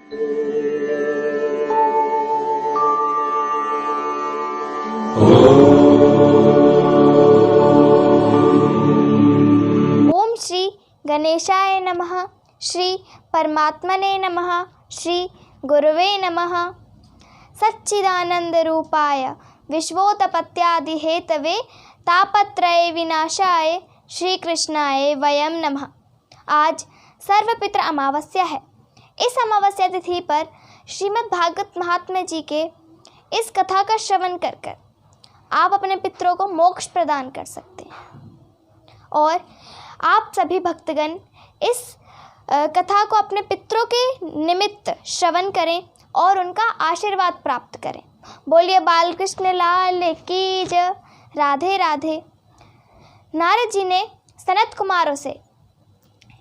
ओम श्री गणेशाय नमः। श्री परमात्मने नमः। श्री गुरुवे नमः। सच्चिदानंद रूपाय विश्वोत्पत्त्यादि हेतवे तापत्रय विनाशाय श्री कृष्णाय वयम नमः। आज सर्वपित्र अमावस्या है। इस अमावस्या तिथि पर श्रीमद् भागवत महात्म्य जी के इस कथा का श्रवण कर कर आप अपने पितरों को मोक्ष प्रदान कर सकते हैं और आप सभी भक्तगण इस कथा को अपने पितरों के निमित्त श्रवण करें और उनका आशीर्वाद प्राप्त करें। बोलिए बाल कृष्ण लाल की जय। राधे राधे। नारद जी ने सनत कुमारों से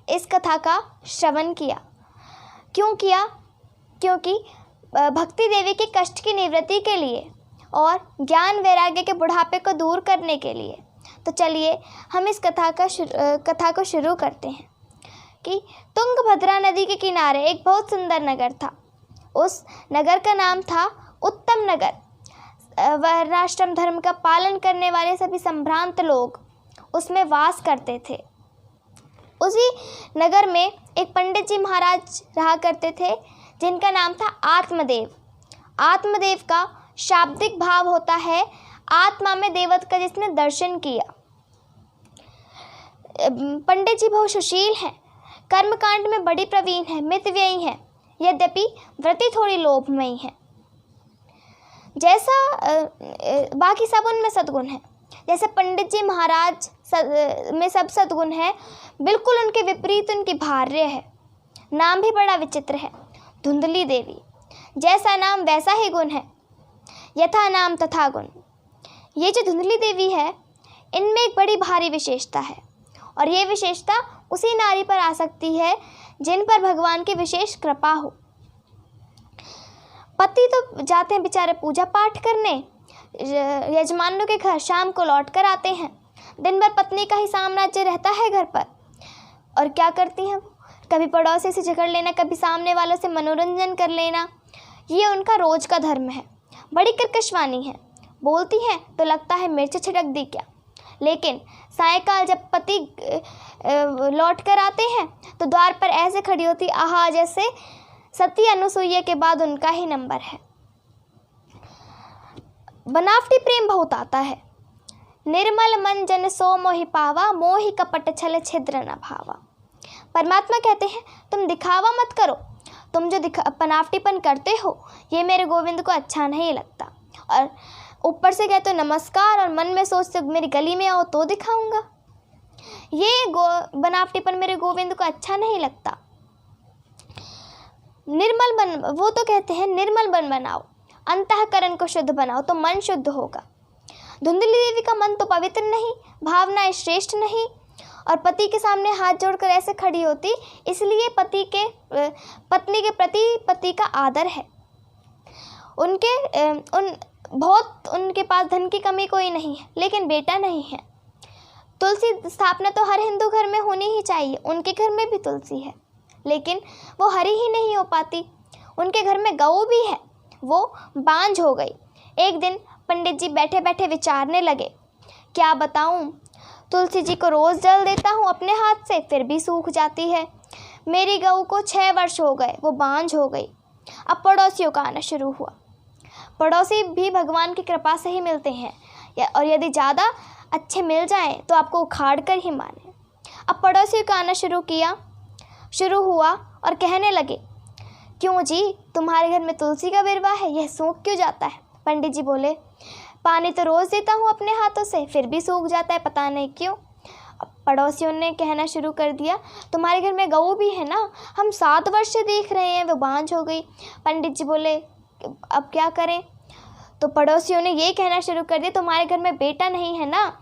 इस कथा का श्रवण किया। क्यों किया? क्योंकि भक्ति देवी के कष्ट की निवृत्ति के लिए और ज्ञान वैराग्य के बुढ़ापे को दूर करने के लिए। तो चलिए हम इस कथा को शुरू करते हैं कि तुंगभद्रा नदी के किनारे एक बहुत सुंदर नगर था। उस नगर का नाम था उत्तम नगर। वर्णाश्रम धर्म का पालन करने वाले सभी संभ्रांत लोग उसमें वास करते थे। उसी नगर में एक पंडित जी महाराज रहा करते थे जिनका नाम था आत्मदेव। आत्मदेव का शाब्दिक भाव होता है आत्मा में देवत्व का जिसने दर्शन किया। पंडित जी बहुत सुशील हैं, कर्मकांड में बड़ी प्रवीण है, मितव्ययी हैं, यद्यपि व्रति थोड़ी लोभमयी है। जैसा बाकी सब उनमें सद्गुण है, जैसे पंडित जी महाराज में सब सद्गुण है, बिल्कुल उनके विपरीत उनकी भार्य है। नाम भी बड़ा विचित्र है, धुंधली देवी। जैसा नाम वैसा ही गुण है, यथा नाम तथा गुण। ये जो धुंधली देवी है इनमें एक बड़ी भारी विशेषता है और ये विशेषता उसी नारी पर आ सकती है जिन पर भगवान की विशेष कृपा हो। पति तो जाते हैं बेचारे पूजा पाठ करने यजमानों के घर, शाम को लौट कर आते हैं। दिन भर पत्नी का ही साम्राज्य रहता है घर पर। और क्या करती हैं? कभी पड़ोसी से झगड़ लेना, कभी सामने वालों से मनोरंजन कर लेना, ये उनका रोज का धर्म है। बड़ी कर्कशवानी है, बोलती हैं तो लगता है मिर्च छिड़क दी क्या। लेकिन सायंकाल जब पति लौट कर आते हैं तो द्वार पर ऐसे खड़ी होती आहा जैसे सती अनुसुईया के बाद उनका ही नंबर है। बनावटी प्रेम बहुत आता है। निर्मल मन जन सो मोहि पावा, मोहि कपट छल छिद्र न भावा। परमात्मा कहते हैं तुम दिखावा मत करो, तुम जो बनावटीपन करते हो ये मेरे गोविंद को अच्छा नहीं लगता। और ऊपर से कहते हो नमस्कार और मन में सोचते मेरी गली में आओ तो दिखाऊंगा। ये बनावटीपन मेरे गोविंद को अच्छा नहीं लगता। निर्मल बन, वो तो कहते हैं निर्मल बन बनाओ, अंतःकरण को शुद्ध बनाओ तो मन शुद्ध होगा। धुंधली देवी का मन तो पवित्र नहीं, भावनाएं श्रेष्ठ नहीं और पति के सामने हाथ जोड़कर ऐसे खड़ी होती, इसलिए पत्नी के प्रति पति का आदर है। उनके पास धन की कमी कोई नहीं है, लेकिन बेटा नहीं है। तुलसी स्थापना तो हर हिंदू घर में होनी ही चाहिए। उनके घर में भी तुलसी है, लेकिन वो हरी ही नहीं हो पाती। उनके घर में गऊ भी है, वो बांझ हो गई। एक दिन पंडित जी बैठे बैठे विचारने लगे, क्या बताऊं, तुलसी जी को रोज़ जल देता हूँ अपने हाथ से, फिर भी सूख जाती है। मेरी गऊ को 6 वर्ष हो गए, वो बांझ हो गई। अब पड़ोसियों का आना शुरू हुआ। पड़ोसी भी भगवान की कृपा से ही मिलते हैं और यदि ज़्यादा अच्छे मिल जाएं तो आपको उखाड़ कर ही माने। अब पड़ोसियों का आना शुरू हुआ और कहने लगे, क्यों जी तुम्हारे घर में तुलसी का बिरवा है, यह सूख क्यों जाता है? पंडित जी बोले, पानी तो रोज़ देता हूँ अपने हाथों से, फिर भी सूख जाता है, पता नहीं क्यों। पड़ोसियों ने कहना शुरू कर दिया, तुम्हारे घर में गऊ भी है ना, हम 7 वर्ष से देख रहे हैं वो बांझ हो गई। पंडित जी बोले, अब क्या करें? तो पड़ोसियों ने ये कहना शुरू कर दिया, तुम्हारे घर में बेटा नहीं है ना,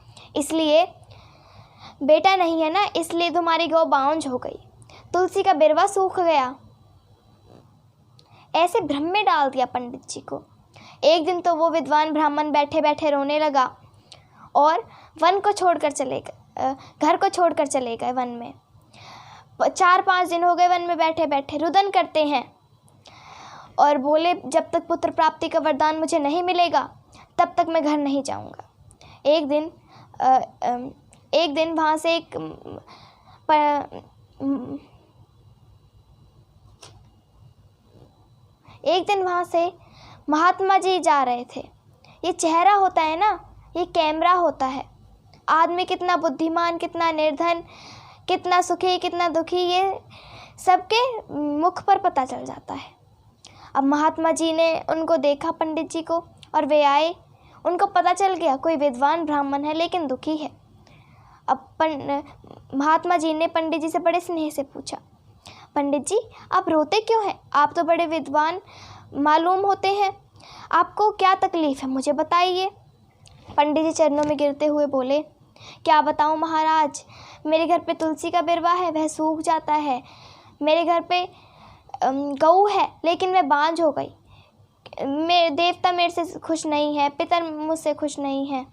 इसलिए तुम्हारी गऊ बांझ हो गई, तुलसी का बिरवा सूख गया। ऐसे भ्रम में डाल दिया पंडित जी को। एक दिन तो वो विद्वान ब्राह्मण बैठे बैठे रोने लगा और घर को छोड़कर चले गए वन में। 4-5 दिन हो गए वन में बैठे बैठे, रुदन करते हैं। और बोले जब तक पुत्र प्राप्ति का वरदान मुझे नहीं मिलेगा तब तक मैं घर नहीं जाऊंगा। एक दिन वहाँ से महात्मा जी जा रहे थे। ये चेहरा होता है ना, ये कैमरा होता है। आदमी कितना बुद्धिमान, कितना निर्धन, कितना सुखी, कितना दुखी, ये सबके मुख पर पता चल जाता है। अब महात्मा जी ने उनको देखा, पंडित जी को, और वे आए। उनको पता चल गया कोई विद्वान ब्राह्मण है लेकिन दुखी है। अब महात्मा जी ने पंडित जी से बड़े स्नेह से पूछा, पंडित जी आप रोते क्यों हैं? आप तो बड़े विद्वान मालूम होते हैं, आपको क्या तकलीफ़ है, मुझे बताइए। पंडित जी चरणों में गिरते हुए बोले, क्या बताऊं महाराज, मेरे घर पे तुलसी का बिरवा है, वह सूख जाता है। मेरे घर पे गऊ है लेकिन मैं बांझ हो गई। मेरे देवता मेरे से खुश नहीं है, पितर मुझसे खुश नहीं है,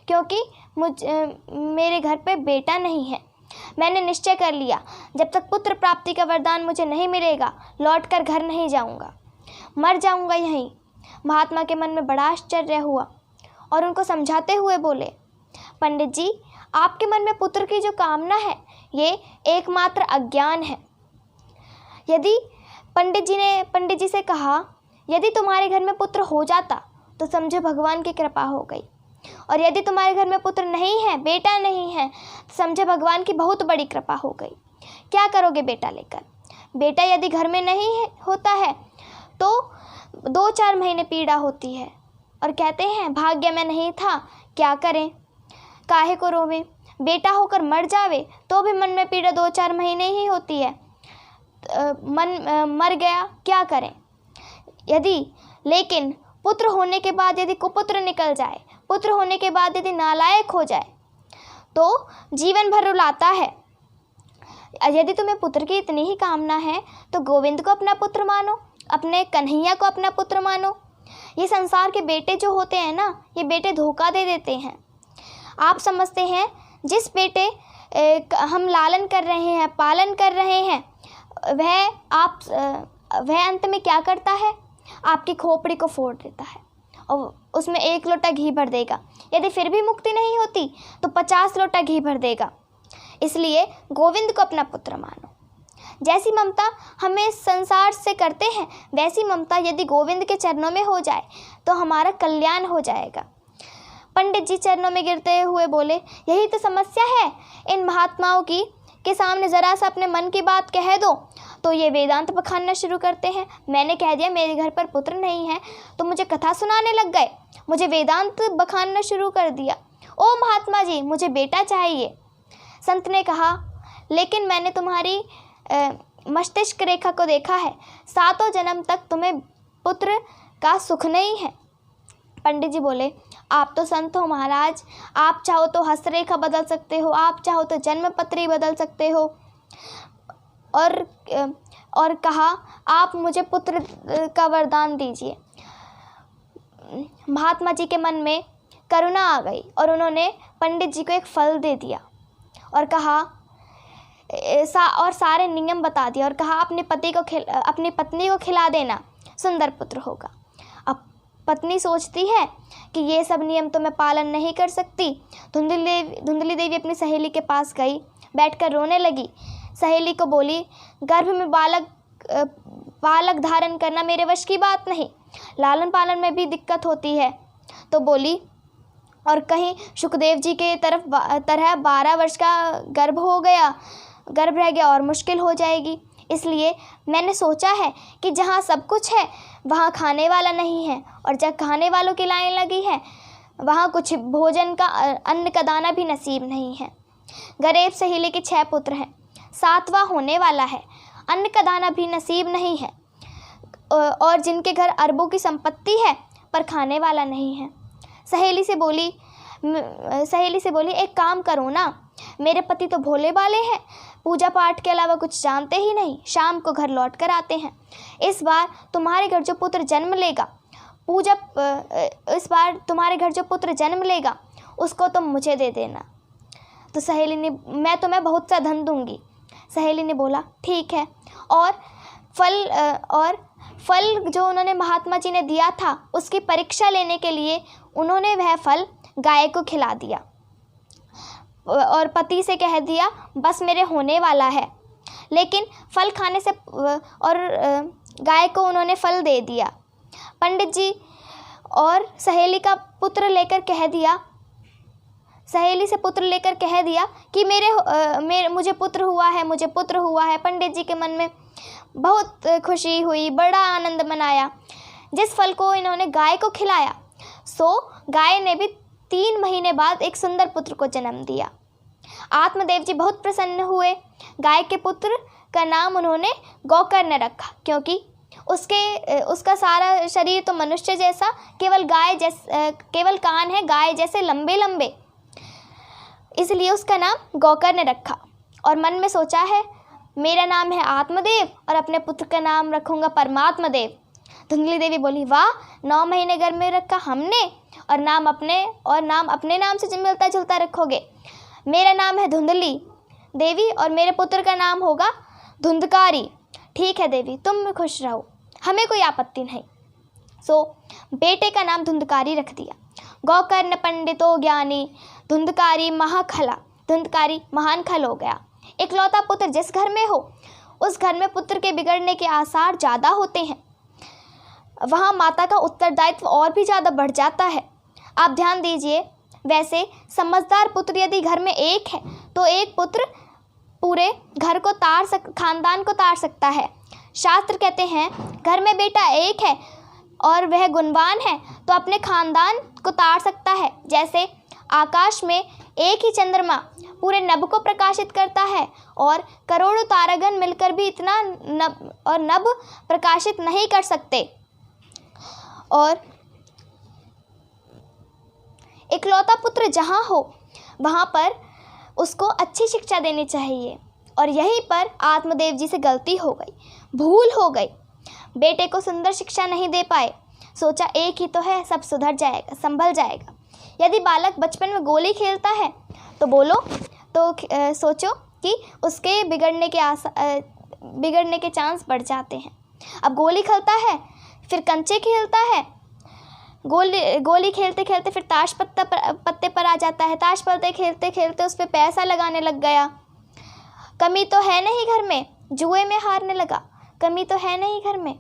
क्योंकि मेरे घर पे बेटा नहीं है। मैंने निश्चय कर लिया जब तक पुत्र प्राप्ति का वरदान मुझे नहीं मिलेगा लौटकर घर नहीं जाऊंगा, मर जाऊंगा यहीं। महात्मा के मन में बड़ा आश्चर्य हुआ और उनको समझाते हुए बोले, पंडित जी आपके मन में पुत्र की जो कामना है ये एकमात्र अज्ञान है। यदि पंडित जी से कहा, यदि तुम्हारे घर में पुत्र हो जाता तो समझो भगवान की कृपा हो गई, और यदि तुम्हारे घर में पुत्र नहीं है, बेटा नहीं है, तो समझो भगवान की बहुत बड़ी कृपा हो गई। क्या करोगे बेटा लेकर? बेटा यदि घर में नहीं होता है तो 2-4 महीने पीड़ा होती है और कहते हैं भाग्य में नहीं था, क्या करें, काहे को रोवें। बेटा होकर मर जावे तो भी मन में पीड़ा 2-4 महीने ही होती है। मर गया, क्या करें। लेकिन पुत्र होने के बाद यदि कुपुत्र निकल जाए, पुत्र होने के बाद यदि नालायक हो जाए तो जीवन भर रुलाता है। यदि तुम्हें पुत्र की इतनी ही कामना है तो गोविंद को अपना पुत्र मानो, अपने कन्हैया को अपना पुत्र मानो। ये संसार के बेटे जो होते हैं ना, ये बेटे धोखा दे देते हैं। आप समझते हैं जिस बेटे हम लालन कर रहे हैं, पालन कर रहे हैं, वह अंत में क्या करता है? आपकी खोपड़ी को फोड़ देता है और उसमें 1 लोटा घी भर देगा। यदि फिर भी मुक्ति नहीं होती तो 50 लोटा घी भर देगा। इसलिए गोविंद को अपना पुत्र मानो। जैसी ममता हमें इस संसार से करते हैं, वैसी ममता यदि गोविंद के चरणों में हो जाए तो हमारा कल्याण हो जाएगा। पंडित जी चरणों में गिरते हुए बोले, यही तो समस्या है इन महात्माओं की के सामने ज़रा सा अपने मन की बात कह दो तो ये वेदांत बखानना शुरू करते हैं। मैंने कह दिया मेरे घर पर पुत्र नहीं है तो मुझे कथा सुनाने लग गए, मुझे वेदांत बखानना शुरू कर दिया। ओ महात्मा जी मुझे बेटा चाहिए। संत ने कहा, लेकिन मैंने तुम्हारी मस्तिष्क रेखा को देखा है, 7 जन्म तक तुम्हें पुत्र का सुख नहीं है। पंडित जी बोले, आप तो संत हो महाराज, आप चाहो तो हस्तरेखा बदल सकते हो, आप चाहो तो जन्म पत्री बदल सकते हो। और कहा आप मुझे पुत्र का वरदान दीजिए। महात्मा जी के मन में करुणा आ गई और उन्होंने पंडित जी को एक फल दे दिया और कहा और सारे नियम बता दिया और कहा अपनी पत्नी को खिला देना, सुंदर पुत्र होगा। अब पत्नी सोचती है कि ये सब नियम तो मैं पालन नहीं कर सकती। धुंधली देवी अपनी सहेली के पास गई, बैठकर रोने लगी। सहेली को बोली, गर्भ में बालक धारण करना मेरे वश की बात नहीं, लालन पालन में भी दिक्कत होती है। तो बोली, और कहीं सुखदेव जी के तरह 12 वर्ष का गर्भ रह गया और मुश्किल हो जाएगी। इसलिए मैंने सोचा है कि जहाँ सब कुछ है वहाँ खाने वाला नहीं है, और जब खाने वालों की लाइन लगी है वहाँ कुछ भोजन का अन्न का दाना भी नसीब नहीं है। गरीब सहेली के 6 पुत्र हैं, 7वां होने वाला है, अन्न का दाना भी नसीब नहीं है, और जिनके घर अरबों की संपत्ति है पर खाने वाला नहीं है। सहेली से बोली एक काम करो ना, मेरे पति तो भोले भाले हैं, पूजा पाठ के अलावा कुछ जानते ही नहीं, शाम को घर लौट कर आते हैं। इस बार तुम्हारे घर जो पुत्र जन्म लेगा उसको तुम मुझे दे देना। तो सहेली ने, मैं तुम्हें बहुत सा धन दूंगी। सहेली ने बोला ठीक है, और फल जो उन्होंने महात्मा जी ने दिया था उसकी परीक्षा लेने के लिए उन्होंने वह फल गाय को खिला दिया और पति से कह दिया बस मेरे होने वाला है। लेकिन फल खाने से और गाय को उन्होंने फल दे दिया। पंडित जी और सहेली से पुत्र लेकर कह दिया कि मुझे पुत्र हुआ है। पंडित जी के मन में बहुत खुशी हुई, बड़ा आनंद मनाया। जिस फल को इन्होंने गाय को खिलाया सो गाय ने भी 3 महीने बाद एक सुंदर पुत्र को जन्म दिया। आत्मदेव जी बहुत प्रसन्न हुए। गाय के पुत्र का नाम उन्होंने गोकर्ण रखा, क्योंकि उसका सारा शरीर तो मनुष्य जैसा, केवल कान है गाय जैसे लंबे लंबे, इसलिए उसका नाम गोकर्ण रखा। और मन में सोचा है मेरा नाम है आत्मदेव और अपने पुत्र का नाम रखूँगा परमात्मा देव। धुंधली देवी बोली, वाह, 9 महीने घर में रखा हमने और नाम अपने नाम से मिलता जुलता रखोगे। मेरा नाम है धुंधली देवी और मेरे पुत्र का नाम होगा धुंधकारी। ठीक है देवी, तुम खुश रहो, हमें कोई आपत्ति नहीं। सो बेटे का नाम धुंधकारी रख दिया। गोकर्ण पंडितो ज्ञानी, धुंधकारी महाखला। धुंधकारी महान खल हो गया। इकलौता पुत्र जिस घर में हो उस घर में पुत्र के बिगड़ने के आसार ज़्यादा होते हैं। वहाँ माता का उत्तरदायित्व और भी ज़्यादा बढ़ जाता है। आप ध्यान दीजिए, वैसे समझदार पुत्र यदि घर में एक है तो एक पुत्र पूरे खानदान को तार सकता है। शास्त्र कहते हैं घर में बेटा एक है और वह गुणवान है तो अपने खानदान को तार सकता है। जैसे आकाश में एक ही चंद्रमा पूरे नभ को प्रकाशित करता है और करोड़ों तारागण मिलकर भी इतना नभ प्रकाशित नहीं कर सकते। और इकलौता पुत्र जहाँ हो वहाँ पर उसको अच्छी शिक्षा देनी चाहिए। और यहीं पर आत्मदेव जी से गलती हो गई, भूल हो गई। बेटे को सुंदर शिक्षा नहीं दे पाए। सोचा एक ही तो है, सब सुधर जाएगा, संभल जाएगा। यदि बालक बचपन में गोली खेलता है तो सोचो कि उसके बिगड़ने के चांस बढ़ जाते हैं। अब गोली खेलता है, फिर कंचे खेलता है, गोली खेलते खेलते फिर ताश पत्ते पर आ जाता है। ताश पत्ते खेलते खेलते उस पर पैसा लगाने लग गया। कमी तो है नहीं घर में, जुए में हारने लगा। कमी तो है नहीं घर में।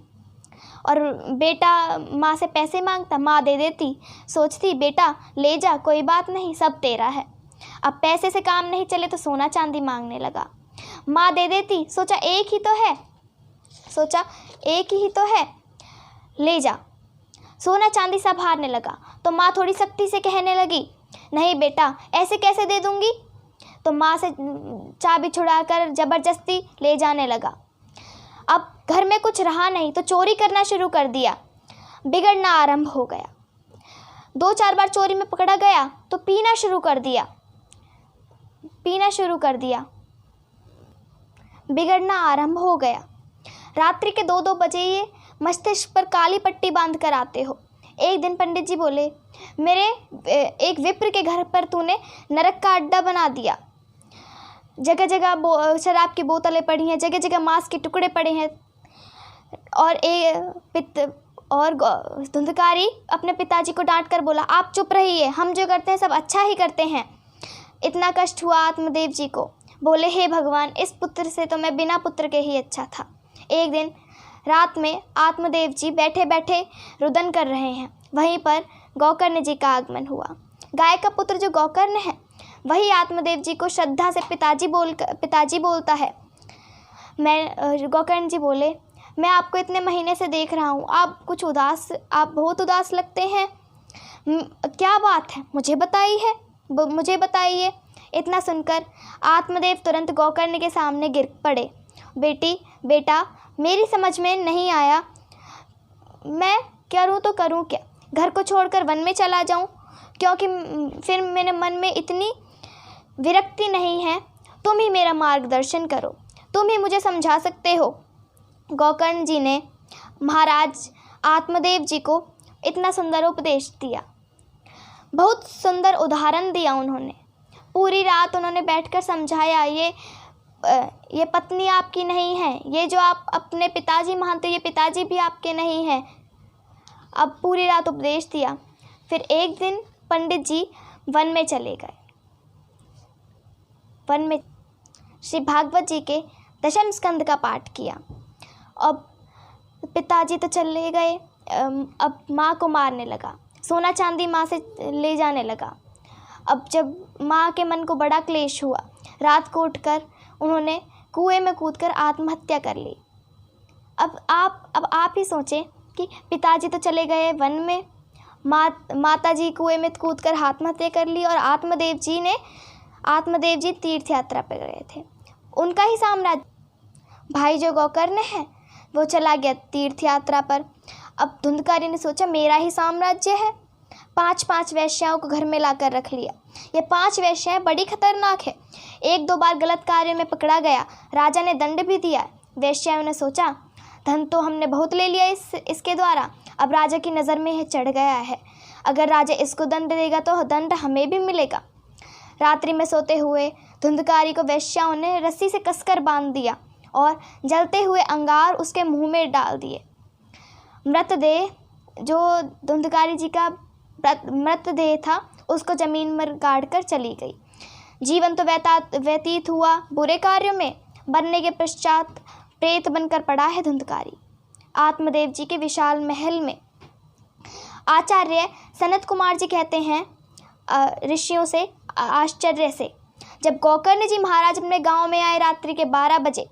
और बेटा माँ से पैसे मांगता, माँ दे देती। सोचती बेटा ले जा, कोई बात नहीं, सब तेरा है। अब पैसे से काम नहीं चले तो सोना चांदी मांगने लगा। माँ दे देती। सोचा एक ही तो है, ले जा। सोना चांदी सब हारने लगा तो माँ थोड़ी सख्ती से कहने लगी, नहीं बेटा ऐसे कैसे दे दूँगी। तो माँ से चाबी छुड़ाकर ज़बरदस्ती ले जाने लगा। अब घर में कुछ रहा नहीं तो चोरी करना शुरू कर दिया। बिगड़ना आरंभ हो गया। 2-4 बार चोरी में पकड़ा गया तो पीना शुरू कर दिया। बिगड़ना आरंभ हो गया। रात्रि के 2-2 बजे ये मस्तिष्क पर काली पट्टी बांध कर आते हो। एक दिन पंडित जी बोले, मेरे एक विप्र के घर पर तूने नरक का अड्डा बना दिया। जगह जगह शराब की बोतलें पड़ी हैं, जगह जगह मांस के टुकड़े पड़े हैं। और धुंधकारी अपने पिताजी को डांट कर बोला, आप चुप रहिए, हम जो करते हैं सब अच्छा ही करते हैं। इतना कष्ट हुआ आत्मदेव जी को। बोले, हे भगवान, इस पुत्र से तो मैं बिना पुत्र के ही अच्छा था। एक दिन रात में आत्मदेव जी बैठे बैठे रुदन कर रहे हैं। वहीं पर गोकर्ण जी का आगमन हुआ। गाय का पुत्र जो गोकर्ण है वही आत्मदेव जी को श्रद्धा से पिताजी बोलता है। गोकर्ण जी बोले, मैं आपको इतने महीने से देख रहा हूँ, आप बहुत उदास लगते हैं। क्या बात है, मुझे बताइए। इतना सुनकर आत्मदेव तुरंत गोकर्ण के सामने गिर पड़े। बेटा मेरी समझ में नहीं आया, मैं करूँ तो करूँ क्या। घर को छोड़कर वन में चला जाऊँ, क्योंकि फिर मेरे मन में इतनी विरक्ति नहीं है। तुम ही मेरा मार्गदर्शन करो, तुम ही मुझे समझा सकते हो। गोकर्ण जी ने महाराज आत्मदेव जी को इतना सुंदर उपदेश दिया, बहुत सुंदर उदाहरण दिया उन्होंने। पूरी रात उन्होंने बैठकर समझाया। ये ये पत्नी आपकी नहीं है, ये जो आप अपने पिताजी मानते हो ये पिताजी भी आपके नहीं हैं। अब पूरी रात उपदेश दिया। फिर एक दिन पंडित जी वन में चले गए। वन में श्री भागवत जी के दशम स्कंद का पाठ किया। अब पिताजी तो चले गए, अब माँ को मारने लगा, सोना चांदी माँ से ले जाने लगा। अब जब माँ के मन को बड़ा क्लेश हुआ, रात को उठकर उन्होंने कुएं में कूदकर आत्महत्या कर ली। अब आप ही सोचें कि पिताजी तो चले गए वन में, माता जी कुएं में कूदकर आत्महत्या कर ली, और आत्मदेव जी तीर्थ यात्रा पर गए थे। उनका ही साम्राज्य, भाई जो गोकर्ण है वो चला गया तीर्थ यात्रा पर। अब धुंधकारी ने सोचा मेरा ही साम्राज्य है, 5 वेश्याओं को घर में लाकर रख लिया। ये 5 वेश्याएं बड़ी खतरनाक है, 1-2 बार गलत कार्य में पकड़ा गया, राजा ने दंड भी दिया। वेश्याओं ने सोचा धन तो हमने बहुत ले लिया इसके द्वारा, अब राजा की नज़र में यह चढ़ गया है, अगर राजा इसको दंड देगा तो दंड हमें भी मिलेगा। रात्रि में सोते हुए धुंधकारी को वेश्याओं ने रस्सी से कसकर बांध दिया और जलते हुए अंगार उसके मुंह में डाल दिए। मृतदेह, जो धुंधकारी जी का मृतदेह था, उसको ज़मीन में गाड़कर चली गई। जीवन तो व्यतीत हुआ बुरे कार्यों में, बनने के पश्चात प्रेत बनकर पड़ा है धुंधकारी आत्मदेव जी के विशाल महल में। आचार्य सनत कुमार जी कहते हैं ऋषियों से आश्चर्य से, जब गोकर्ण जी महाराज अपने गांव में आए रात्रि के 12 बजे,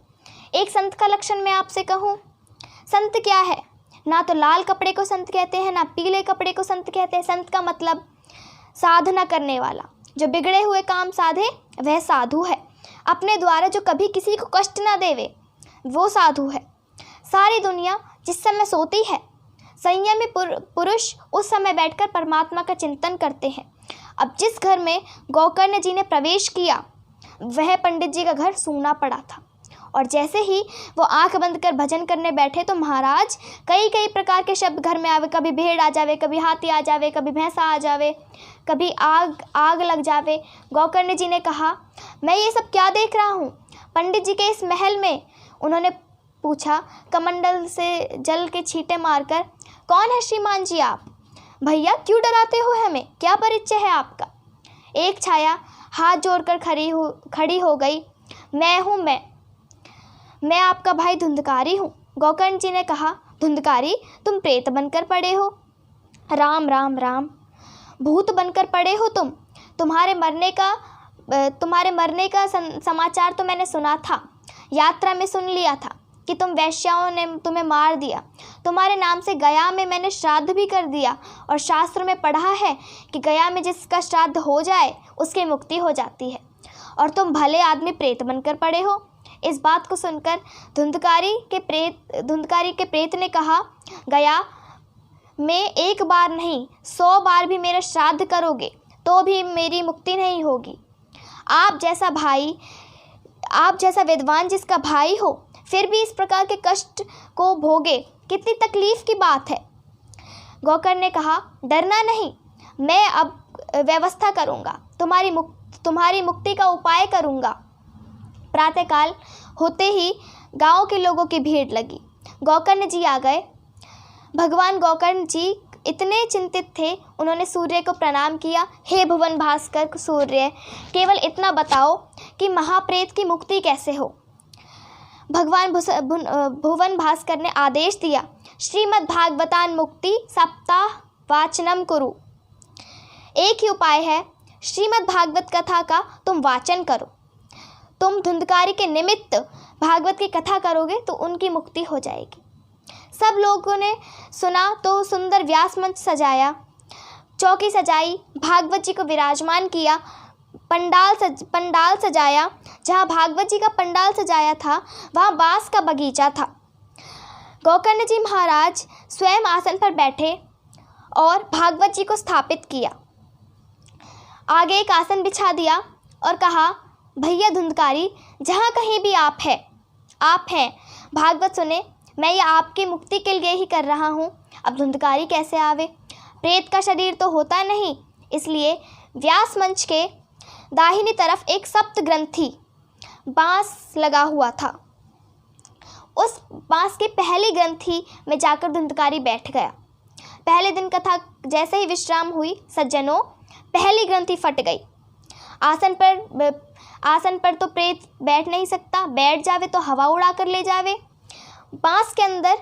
एक संत का लक्षण मैं आपसे कहूँ। संत क्या है? ना तो लाल कपड़े को संत कहते हैं, ना पीले कपड़े को संत कहते हैं। संत का मतलब साधना करने वाला, जो बिगड़े हुए काम साधे वह साधु है। अपने द्वारा जो कभी किसी को कष्ट ना देवे वो साधु है। सारी दुनिया जिस समय सोती है, संयमी पुरुष उस समय बैठकर परमात्मा का चिंतन करते हैं। अब जिस घर में गोकर्ण जी ने प्रवेश किया वह पंडित जी का घर सूना पड़ा था, और जैसे ही वो आंख बंद कर भजन करने बैठे तो महाराज कई प्रकार के शब्द घर में आवे। कभी भेड़ आ जावे, कभी हाथी आ जावे, कभी भैंसा आ जावे, कभी आग लग जावे। गोकर्ण जी ने कहा मैं ये सब क्या देख रहा हूँ पंडित जी के इस महल में? उन्होंने पूछा कमंडल से जल के छींटे मारकर, कौन है श्रीमान जी आप? भैया क्यों डराते हो हमें, क्या परिचय है आपका? एक छाया हाथ जोड़कर खड़ी हो गई, मैं हूँ, मैं आपका भाई धुंधकारी हूँ। गोकर्ण जी ने कहा धुंधकारी तुम प्रेत बनकर पड़े हो। राम राम राम, भूत बनकर पड़े हो तुम। तुम्हारे मरने का समाचार तो मैंने सुना था, यात्रा में सुन लिया था कि तुम वैश्याओं ने तुम्हें मार दिया। तुम्हारे नाम से गया में मैंने श्राद्ध भी कर दिया, और शास्त्र में पढ़ा है कि गया में जिसका श्राद्ध हो जाए उसकी मुक्ति हो जाती है, और तुम भले आदमी प्रेत बनकर पड़े हो। इस बात को सुनकर धुंधकारी के प्रेत ने कहा गया में 1 बार नहीं 100 बार भी मेरा श्राद्ध करोगे तो भी मेरी मुक्ति नहीं होगी। आप जैसा विद्वान जिसका भाई हो फिर भी इस प्रकार के कष्ट को भोगे, कितनी तकलीफ की बात है। गोकर्ण ने कहा डरना नहीं, मैं अब व्यवस्था करूँगा, तुम्हारी मुक्ति का उपाय करूँगा। प्रातःकाल होते ही गांव के लोगों की भीड़ लगी। गोकर्ण जी आ गए। भगवान गोकर्ण जी इतने चिंतित थे, उन्होंने सूर्य को प्रणाम किया। हे भुवन भास्कर सूर्य, केवल इतना बताओ कि महाप्रेत की मुक्ति कैसे हो। भगवान भुवन भास्कर ने आदेश दिया, श्रीमद् भागवतान मुक्ति सप्ताह वाचनम कुरु। एक ही उपाय है, श्रीमद् भागवत कथा का तुम वाचन करो। तुम धुंधकारी के निमित्त भागवत की कथा करोगे तो उनकी मुक्ति हो जाएगी। सब लोगों ने सुना तो सुंदर व्यास मंच सजाया, चौकी सजाई, भागवत जी को विराजमान किया, पंडाल सजाया। जहाँ भागवत जी का पंडाल सजाया था वहाँ बांस का बगीचा था। गोकर्ण जी महाराज स्वयं आसन पर बैठे और भागवत जी को स्थापित किया। आगे एक आसन बिछा दिया और कहा भैया धुंधकारी, जहाँ कहीं भी आप हैं भागवत सुने, मैं ये आपकी मुक्ति के लिए ही कर रहा हूँ। अब धुंधकारी कैसे आवे? प्रेत का शरीर तो होता नहीं, इसलिए व्यास मंच के दाहिनी तरफ एक सप्त ग्रंथी बांस लगा हुआ था। उस बांस की पहली ग्रंथि में जाकर धुंधकारी बैठ गया। पहले दिन कथा जैसे ही विश्राम हुई, सज्जनों, पहली ग्रंथि फट गई। आसन पर तो प्रेत बैठ नहीं सकता, बैठ जावे तो हवा उड़ा कर ले जावे। बांस के अंदर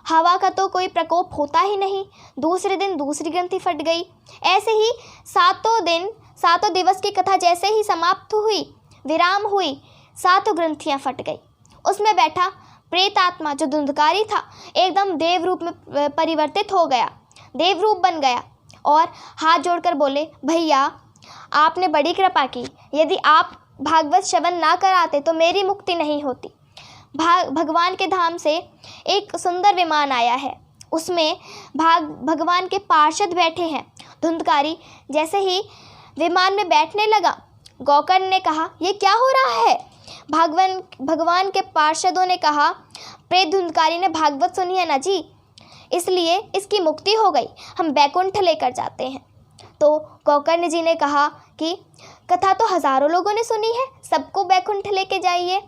हवा का तो कोई प्रकोप होता ही नहीं। दूसरे दिन दूसरी ग्रंथि फट गई। ऐसे ही सातों दिवस की कथा जैसे ही समाप्त हुई, विराम हुई, 7 ग्रंथियां फट गई। उसमें बैठा प्रेत आत्मा जो धुंधकारी था, एकदम देव रूप में परिवर्तित हो गया, देव रूप बन गया और हाथ जोड़कर बोले, भैया आपने बड़ी कृपा की। यदि आप भागवत श्रवण ना कराते तो मेरी मुक्ति नहीं होती। भगवान के धाम से एक सुंदर विमान आया है, उसमें भगवान के पार्षद बैठे हैं। धुंधकारी जैसे ही विमान में बैठने लगा, गौकर्ण ने कहा, ये क्या हो रहा है? भगवान के पार्षदों ने कहा, प्रेत धुंधकारी ने भागवत सुनी है ना जी, इसलिए इसकी मुक्ति हो गई, हम बैकुंठ लेकर जाते हैं। तो गौकर्ण जी ने कहा कि कथा तो हजारों लोगों ने सुनी है, सबको बैकुंठ लेके जाइए।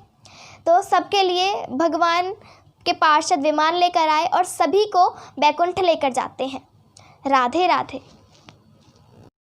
तो सबके लिए भगवान के पार्षद विमान लेकर आए और सभी को बैकुंठ लेकर जाते हैं। राधे राधे।